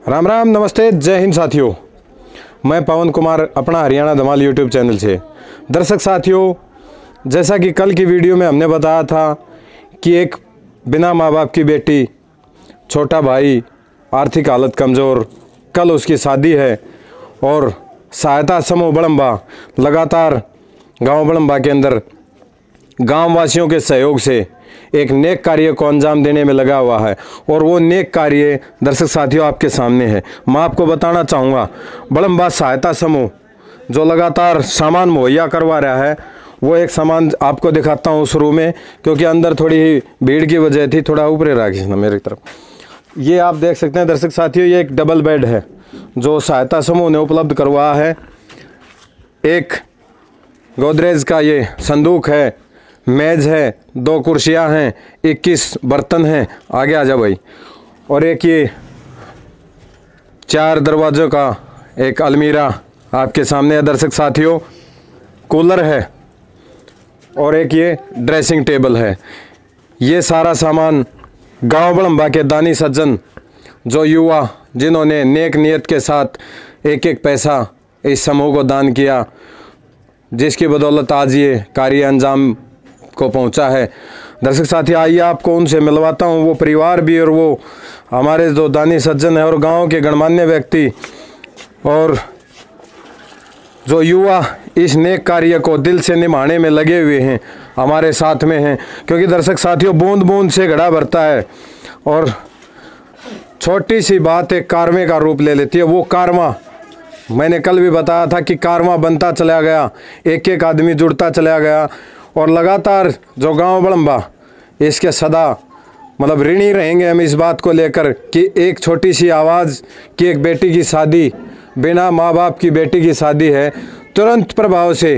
राम राम, नमस्ते, जय हिंद साथियों। मैं पवन कुमार अपना हरियाणा धमाल यूट्यूब चैनल से। दर्शक साथियों, जैसा कि कल की वीडियो में हमने बताया था कि एक बिना माँ बाप की बेटी, छोटा भाई, आर्थिक हालत कमज़ोर, कल उसकी शादी है और सहायता समूह बड़म्बा लगातार गांव बड़म्बा के अंदर गांव वासियों के सहयोग से एक नेक कार्य को अंजाम देने में लगा हुआ है। और वो नेक कार्य दर्शक साथियों आपके सामने है। मैं आपको बताना चाहूँगा, बड़म्बा सहायता समूह जो लगातार सामान मुहैया करवा रहा है, वो एक सामान आपको दिखाता हूँ शुरू में, क्योंकि अंदर थोड़ी ही भीड़ की वजह थी। थोड़ा ऊपर रखिए ना मेरी तरफ। ये आप देख सकते हैं दर्शक साथियों, ये एक डबल बेड है जो सहायता समूह ने उपलब्ध करवाया है। एक गोदरेज का ये संदूक है, मेज़ है, 2 कुर्सियाँ हैं, 21 बर्तन हैं। आगे आ जाओ भाई। और एक ये 4 दरवाज़ों का एक अलमीरा आपके सामने है दर्शक साथियों। कूलर है और एक ये ड्रेसिंग टेबल है। ये सारा सामान गांव बड़म्बा के दानी सज्जन, जो युवा जिन्होंने नेक नियत के साथ एक एक पैसा इस समूह को दान किया, जिसकी बदौलत आज ये कार्य अंजाम को पहुंचा है। दर्शक साथी, आइए आपको उनसे मिलवाता हूं, वो परिवार भी और वो हमारे जो दानी सज्जन हैं और गांव के गणमान्य व्यक्ति और जो युवा इस नेक कार्य को दिल से निभाने में लगे हुए हैं, हमारे साथ में हैं। क्योंकि दर्शक साथियों, बूंद बूंद से घड़ा भरता है और छोटी सी बात एक कारवे का रूप ले लेती है। वो कारवा मैंने कल भी बताया था कि कारवा बनता चला गया, एक एक आदमी जुड़ता चला गया और लगातार जो गांव बड़म्बा इसके सदा मतलब ऋणी रहेंगे हम इस बात को लेकर कि एक छोटी सी आवाज़ कि एक बेटी की शादी, बिना माँ बाप की बेटी की शादी है, तुरंत प्रभाव से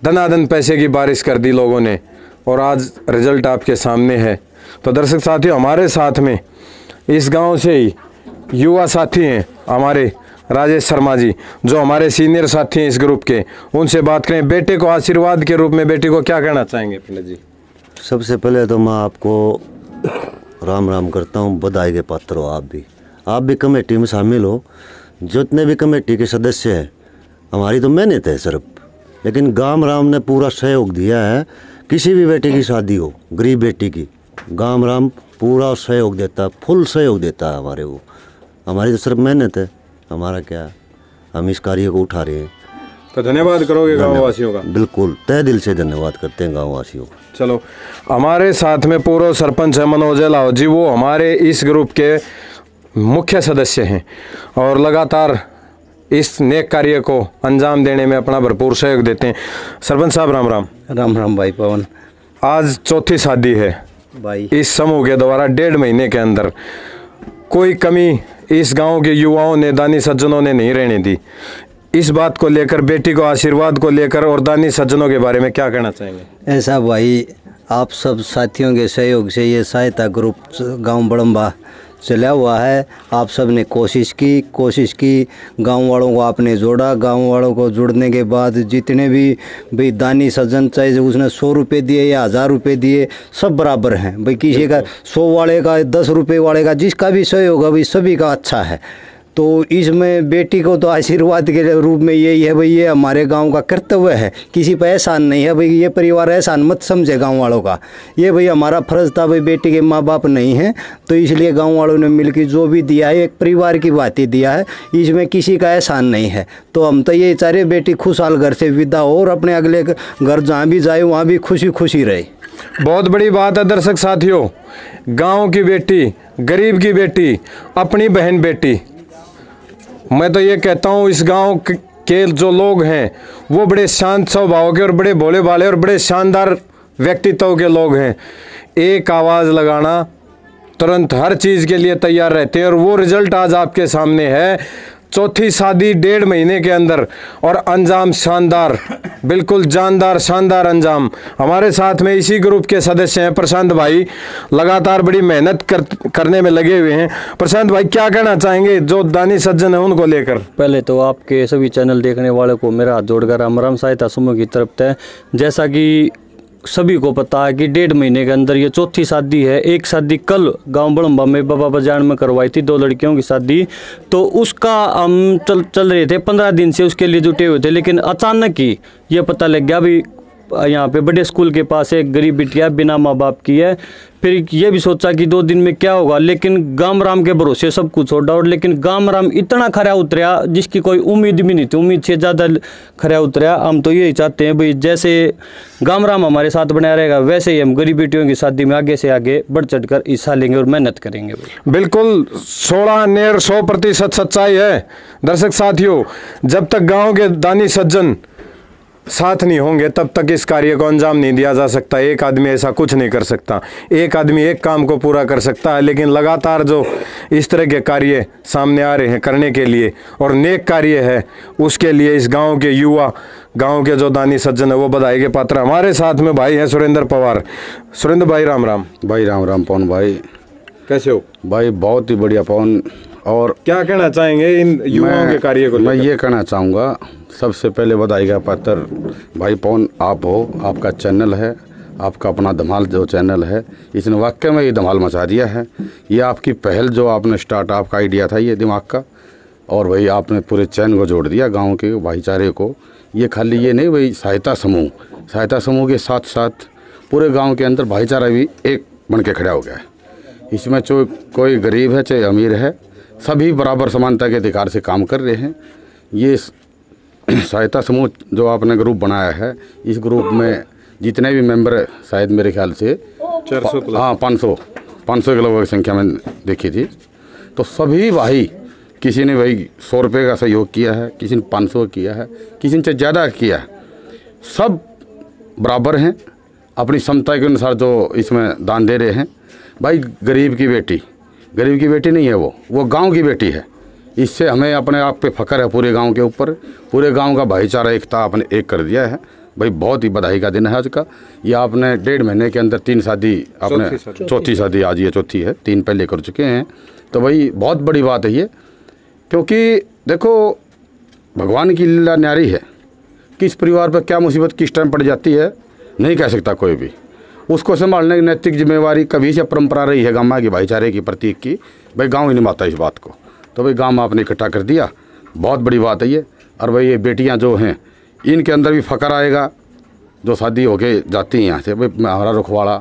धनाधन पैसे की बारिश कर दी लोगों ने और आज रिजल्ट आपके सामने है। तो दर्शक साथियों, हमारे साथ में इस गांव से ही युवा साथी हैं हमारे राजेश शर्मा जी, जो हमारे सीनियर साथी हैं इस ग्रुप के। उनसे बात करें। बेटे को आशीर्वाद के रूप में बेटी को क्या कहना चाहेंगे पंडित जी? सबसे पहले तो मैं आपको राम राम करता हूँ, बधाई के पात्र हो। आप भी कमेटी में शामिल हो। जितने भी कमेटी के सदस्य हैं, हमारी तो मेहनत है सिर्फ, लेकिन गांव राम ने पूरा सहयोग दिया है। किसी भी बेटी की शादी हो, गरीब बेटी की, गांव राम पूरा सहयोग देता है, फुल सहयोग देता है हमारे। वो हमारी तो सिर्फ मेहनत है, हमारा क्या, हम इस कार्य को उठा रहे हैं। तो धन्यवाद करोगे गाँव वासियों का? बिल्कुल, तहे दिल से धन्यवाद करते हैं गाँव वासियों। चलो, हमारे साथ में पूर्व सरपंच है मनोज लाओ जी, वो हमारे इस ग्रुप के मुख्य सदस्य हैं और लगातार इस नेक कार्य को अंजाम देने में अपना भरपूर सहयोग देते हैं। सरपंच साहब राम राम। राम राम भाई पवन। आज चौथी शादी है भाई इस समूह के द्वारा। 1.5 महीने के अंदर कोई कमी इस गांव के युवाओं ने, दानी सज्जनों ने नहीं रहने दी। इस बात को लेकर, बेटी को आशीर्वाद को लेकर और दानी सज्जनों के बारे में क्या कहना चाहेंगे? ऐसा भाई, आप सब साथियों के सहयोग से ये सहायता ग्रुप गांव बड़म्बा चला हुआ है। आप सब ने कोशिश की, गांव वालों को आपने जोड़ा। गांव वालों को जुड़ने के बाद जितने भी भाई दानी सज्जन, चाहे उसने 100 रुपये दिए या 1000 रुपये दिए, सब बराबर हैं भाई। किसी का 100 वाले का, 10 रुपये वाले का, जिसका भी सहयोग है भाई, सभी का अच्छा है। तो इसमें बेटी को तो आशीर्वाद के रूप में यही है भाई, ये हमारे गांव का कर्तव्य है। किसी पर एहसान नहीं है भाई, ये परिवार एहसान मत समझे गांव वालों का। ये भाई हमारा फर्ज था भाई, बेटी के माँ बाप नहीं हैं तो इसलिए गांव वालों ने मिलकर जो भी दिया है, एक परिवार की बात ही दिया है, इसमें किसी का एहसान नहीं है। तो हम तो ये चाहे बेटी खुशहाल घर से विदा हो और अपने अगले घर जहाँ भी जाए वहाँ भी खुशी खुशी रहे। बहुत बड़ी बात है दर्शक साथियों, गाँव की बेटी, गरीब की बेटी, अपनी बहन बेटी। मैं तो ये कहता हूँ इस गांव के जो लोग हैं वो बड़े शांत स्वभाव के और बड़े भोले भाले और बड़े शानदार व्यक्तित्व के लोग हैं। एक आवाज़ लगाना, तुरंत हर चीज़ के लिए तैयार रहते हैं और वो रिजल्ट आज आपके सामने है। चौथी शादी 1.5 महीने के अंदर और अंजाम शानदार, बिल्कुल जानदार, शानदार अंजाम। हमारे साथ में इसी ग्रुप के सदस्य हैं प्रशांत भाई, लगातार बड़ी मेहनत करने में लगे हुए हैं। प्रशांत भाई, क्या कहना चाहेंगे जो दानी सज्जन है उनको लेकर? पहले तो आपके सभी चैनल देखने वालों को मेरा हाथ जोड़कर राम राम। सहायता समूह की तरफ से, जैसा कि सभी को पता है कि 1.5 महीने के अंदर ये चौथी शादी है। एक शादी कल गांव बड़म्बा में बाबा बाजार में करवाई थी, 2 लड़कियों की शादी। तो उसका हम चल रहे थे, 15 दिन से उसके लिए जुटे हुए थे, लेकिन अचानक ही ये पता लग गया भी यहाँ पे बड़े स्कूल के पास एक गरीब बिटिया बिना माँ बाप की है। फिर ये भी सोचा कि 2 दिन में क्या होगा, लेकिन गाम राम के भरोसे सब कुछ छोड़ा। और लेकिन गाम राम इतना खरा उतरा जिसकी कोई उम्मीद भी नहीं थी, उम्मीद से ज़्यादा खरा उतरा। हम तो यही चाहते हैं भाई जैसे गाम राम हमारे साथ बनाया रहेगा, वैसे ही हम गरीब बेटियों की शादी में आगे से आगे बढ़ चढ़ कर हिस्सा लेंगे और मेहनत करेंगे। बिल्कुल 100% सच्चाई है। दर्शक साथियों, जब तक गांव के दानी सज्जन साथ नहीं होंगे तब तक इस कार्य को अंजाम नहीं दिया जा सकता। एक आदमी ऐसा कुछ नहीं कर सकता, एक आदमी एक काम को पूरा कर सकता है, लेकिन लगातार जो इस तरह के कार्य सामने आ रहे हैं करने के लिए और नेक कार्य है, उसके लिए इस गांव के युवा, गांव के जो दानी सज्जन है वो बधाई के पात्र। हमारे साथ में भाई हैं सुरेंद्र पवार। सुरेंद्र भाई राम राम। भाई राम राम पवन भाई, कैसे हो भाई? बहुत ही बढ़िया पवन। और क्या कहना चाहेंगे इन युवाओं के कार्य को? मैं ये कहना चाहूँगा, सबसे पहले बधाई का पात्र भाई पवन आप हो। आपका चैनल है, आपका अपना धमाल जो चैनल है, इसने वाकई में ये धमाल मचा दिया है। ये आपकी पहल जो आपने स्टार्ट, आपका आइडिया था ये दिमाग का, और भाई आपने पूरे चैन को जोड़ दिया, गांव के भाईचारे को। ये खाली ये नहीं भाई, सहायता समूह के साथ साथ पूरे गांव के अंदर भाईचारा भी एक बन के खड़ा हो गया है। इसमें जो कोई गरीब है चाहे अमीर है, सभी बराबर समानता के अधिकार से काम कर रहे हैं। ये सहायता समूह जो आपने ग्रुप बनाया है, इस ग्रुप में जितने भी मेंबर शायद मेरे ख्याल से 400 हाँ 500 के लगभग संख्या में देखी थी। तो सभी भाई, किसी ने भाई 100 रुपये का सहयोग किया है, किसी ने 500 किया है, किसी ने ज़्यादा किया है। सब बराबर हैं, अपनी क्षमता के अनुसार जो इसमें दान दे रहे हैं। भाई गरीब की बेटी नहीं है, वो गांव की बेटी है। इससे हमें अपने आप पे फख्र है पूरे गांव के ऊपर। पूरे गांव का भाईचारा एकता आपने एक कर दिया है। भाई बहुत ही बधाई का दिन है आज का। ये आपने 1.5 महीने के अंदर 3 शादी, आपने चौथी शादी, आज ये चौथी है, 3 पहले कर चुके हैं। तो भाई बहुत बड़ी बात है ये, क्योंकि देखो भगवान की लीला न्यारी है। किस परिवार पर क्या मुसीबत किस टाइम पड़ जाती है नहीं कह सकता कोई भी। उसको संभालने की नैतिक जिम्मेवारी कभी से परंपरा रही है गाँव की भाईचारे की, प्रतीक की। भाई गाँव ही निभाता इस बात को। तो भाई गाँव में आपने इकट्ठा कर दिया, बहुत बड़ी बात है ये। और भाई ये बेटियां जो हैं, इनके अंदर भी फ़ख्र आएगा, जो शादी होके जाती हैं यहाँ से। भाई हमारा रुखवाड़ा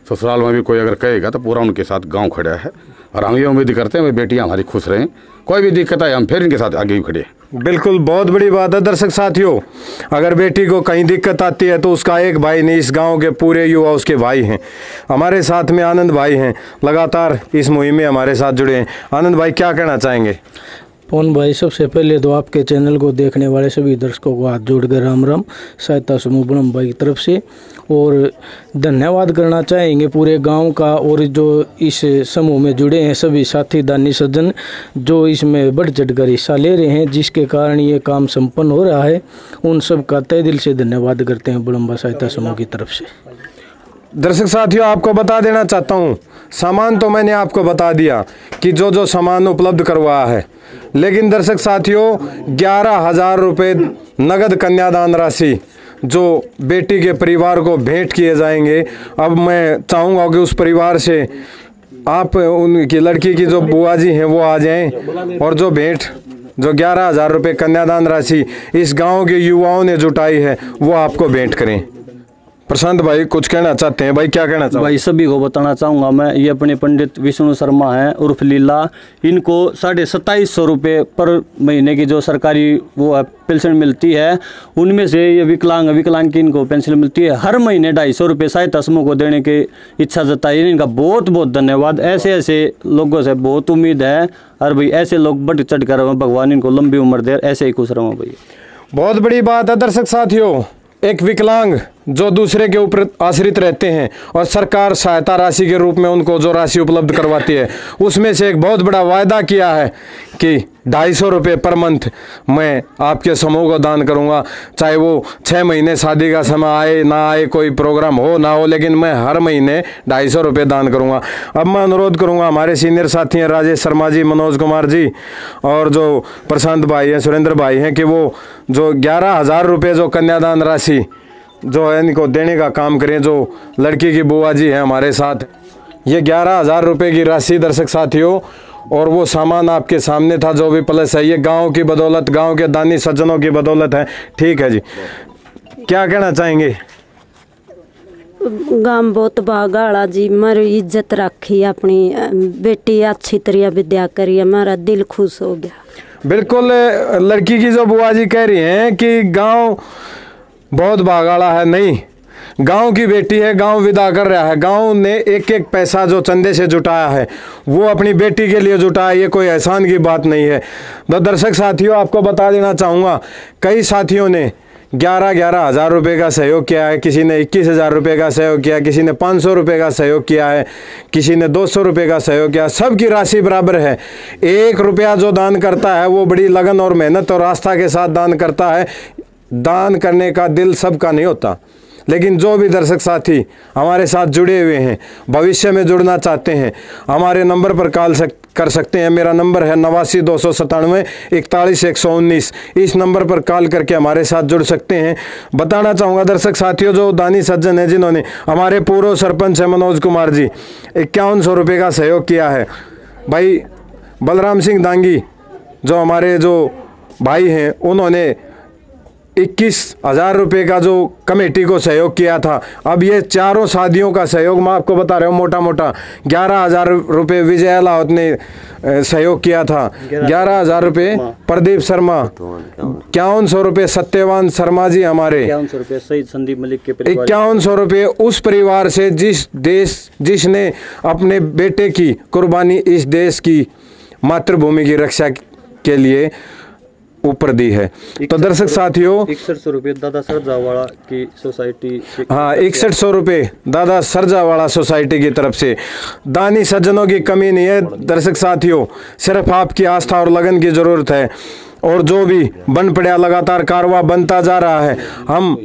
ससुराल में भी कोई अगर कहेगा तो पूरा उनके साथ गांव खड़ा है। और हम ये उम्मीद करते हैं भाई बेटियां हमारी खुश रहें, कोई भी दिक्कत आए हम फिर इनके साथ आगे भी खड़े हैं। बिल्कुल, बहुत बड़ी बात है। दर्शक साथियों, अगर बेटी को कहीं दिक्कत आती है तो उसका एक भाई नहीं, इस गांव के पूरे युवा उसके भाई हैं। हमारे साथ में आनंद भाई हैं, लगातार इस मुहिम में हमारे साथ जुड़े हैं। आनंद भाई क्या कहना चाहेंगे? पवन भाई, सबसे पहले तो आपके चैनल को देखने वाले सभी दर्शकों को हाथ जोड़कर राम राम सहायता समूह बड़म्बा की तरफ से, और धन्यवाद करना चाहेंगे पूरे गांव का और जो इस समूह में जुड़े हैं सभी साथी दानी सज्जन जो इसमें बढ़ चढ़कर हिस्सा ले रहे हैं, जिसके कारण ये काम संपन्न हो रहा है। उन सब का तहे दिल से धन्यवाद करते हैं बड़म्बा सहायता समूह की तरफ से। दर्शक साथियों, आपको बता देना चाहता हूँ, सामान तो मैंने आपको बता दिया कि जो सामान उपलब्ध करवाया है, लेकिन दर्शक साथियों 11,000 रुपये नगद कन्यादान राशि जो बेटी के परिवार को भेंट किए जाएंगे। अब मैं चाहूँगा कि उस परिवार से आप उनकी लड़की की जो बुआ जी हैं वो आ जाएं और जो भेंट, जो 11,000 रुपये कन्यादान राशि इस गांव के युवाओं ने जुटाई है वो आपको भेंट करें। प्रशांत भाई कुछ कहना चाहते हैं? भाई क्या कहना चाहते हैं? भाई सभी को बताना चाहूँगा मैं, ये अपने पंडित विष्णु शर्मा हैं उर्फ लीला, इनको 2750 रुपये पर महीने की जो सरकारी वो है पेंशन मिलती है, उनमें से ये विकलांग की इनको पेंशन मिलती है। हर महीने 250 रुपये सहायता समूह को देने की इच्छा जताई है। इनका बहुत बहुत धन्यवाद। ऐसे लोगों से बहुत उम्मीद है, और भाई ऐसे लोग बढ़ चढ़ कर भगवान इनको लंबी उम्र दे, ऐसे ही खुश रहो भाई। बहुत बड़ी बात है दर्शक साथियों, एक विकलांग जो दूसरे के ऊपर आश्रित रहते हैं और सरकार सहायता राशि के रूप में उनको जो राशि उपलब्ध करवाती है, उसमें से एक बहुत बड़ा वायदा किया है कि 250 रुपये पर मंथ मैं आपके समूह को दान करूंगा। चाहे वो 6 महीने शादी का समय आए ना आए, कोई प्रोग्राम हो ना हो, लेकिन मैं हर महीने 250 रुपये दान करूंगा। अब मैं अनुरोध करूंगा हमारे सीनियर साथी हैं राजेश शर्मा जी, मनोज कुमार जी और जो प्रशांत भाई हैं, सुरेंद्र भाई हैं, कि वो जो 11,000 रुपये जो कन्यादान राशि जो है इनको देने का काम करें। जो लड़की की बुआ जी है हमारे साथ, ये 11,000 रुपये की राशि दर्शक साथियों, और वो सामान आपके सामने था जो भी प्लस है, ये गांव की बदौलत, गांव के दानी सज्जनों की बदौलत है। ठीक है जी, क्या कहना चाहेंगे? गांव बहुत भागाड़ा जी, मारी इज्जत रखी, अपनी बेटी अच्छी तरह विद्या करी, हमारा दिल खुश हो गया। बिल्कुल, लड़की की जो बुआ जी कह रही हैं कि गांव बहुत भागाड़ा है, नहीं, गांव की बेटी है, गांव विदा कर रहा है। गांव ने एक एक पैसा जो चंदे से जुटाया है वो अपनी बेटी के लिए जुटाया, ये कोई एहसान की बात नहीं है। तो दर्शक साथियों, आपको बता देना चाहूँगा, कई साथियों ने 11,000 हज़ार रुपये का सहयोग किया है, किसी ने 21,000 रुपये का सहयोग किया, किसी ने 500 रुपये का सहयोग किया है, किसी ने 200 रुपये का सहयोग किया। सबकी राशि बराबर है। 1 रुपया जो दान करता है वो बड़ी लगन और मेहनत और आस्था के साथ दान करता है। दान करने का दिल सबका नहीं होता, लेकिन जो भी दर्शक साथी हमारे साथ जुड़े हुए हैं, भविष्य में जुड़ना चाहते हैं, हमारे नंबर पर कॉल कर सकते हैं। मेरा नंबर है 89 297 41 119। इस नंबर पर कॉल करके हमारे साथ जुड़ सकते हैं। बताना चाहूँगा दर्शक साथियों, जो दानी सज्जन हैं जिन्होंने, हमारे पूर्व सरपंच है मनोज कुमार जी, 5100 रुपये का सहयोग किया है। भाई बलराम सिंह दांगी जो हमारे जो भाई हैं, उन्होंने 21,000 रुपये का जो कमेटी को सहयोग किया था। अब ये चारों शादियों का सहयोग मैं आपको बता रहा हूँ, मोटा मोटा 11,000 रुपये विजय अलावत ने सहयोग किया था, 11,000 रुपये प्रदीप शर्मा, 5100 रुपये सत्यवान शर्मा जी हमारे, 5100 रुपये शहीद संदीप मलिक के परिवार, 5100 रुपये उस परिवार से जिसने अपने बेटे की कुर्बानी इस देश की मातृभूमि की रक्षा के लिए ऊपर दी है। तो दर्शक साथियों, 6100 रुपये दादा सरजावाला की सोसाइटी, हाँ 6100 रुपये दादा सरजावाला सोसाइटी की तरफ से। दानी सज्जनों की कमी नहीं है दर्शक साथियों, सिर्फ आपकी आस्था और लगन की ज़रूरत है। और जो भी बन पड़ा, लगातार कारवा बनता जा रहा है। हम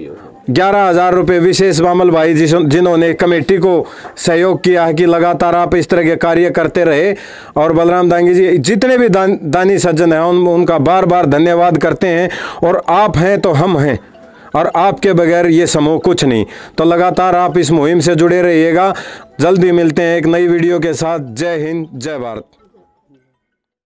11,000 रुपये विशेष बामल भाई जिन्होंने कमेटी को सहयोग किया है कि लगातार आप इस तरह के कार्य करते रहे, और बलराम दांगी जी, जितने भी दानी सज्जन हैं उनका बार बार धन्यवाद करते हैं। और आप हैं तो हम हैं, और आपके बगैर ये समूह कुछ नहीं। तो लगातार आप इस मुहिम से जुड़े रहिएगा। जल्दी मिलते हैं एक नई वीडियो के साथ। जय हिंद, जय भारत।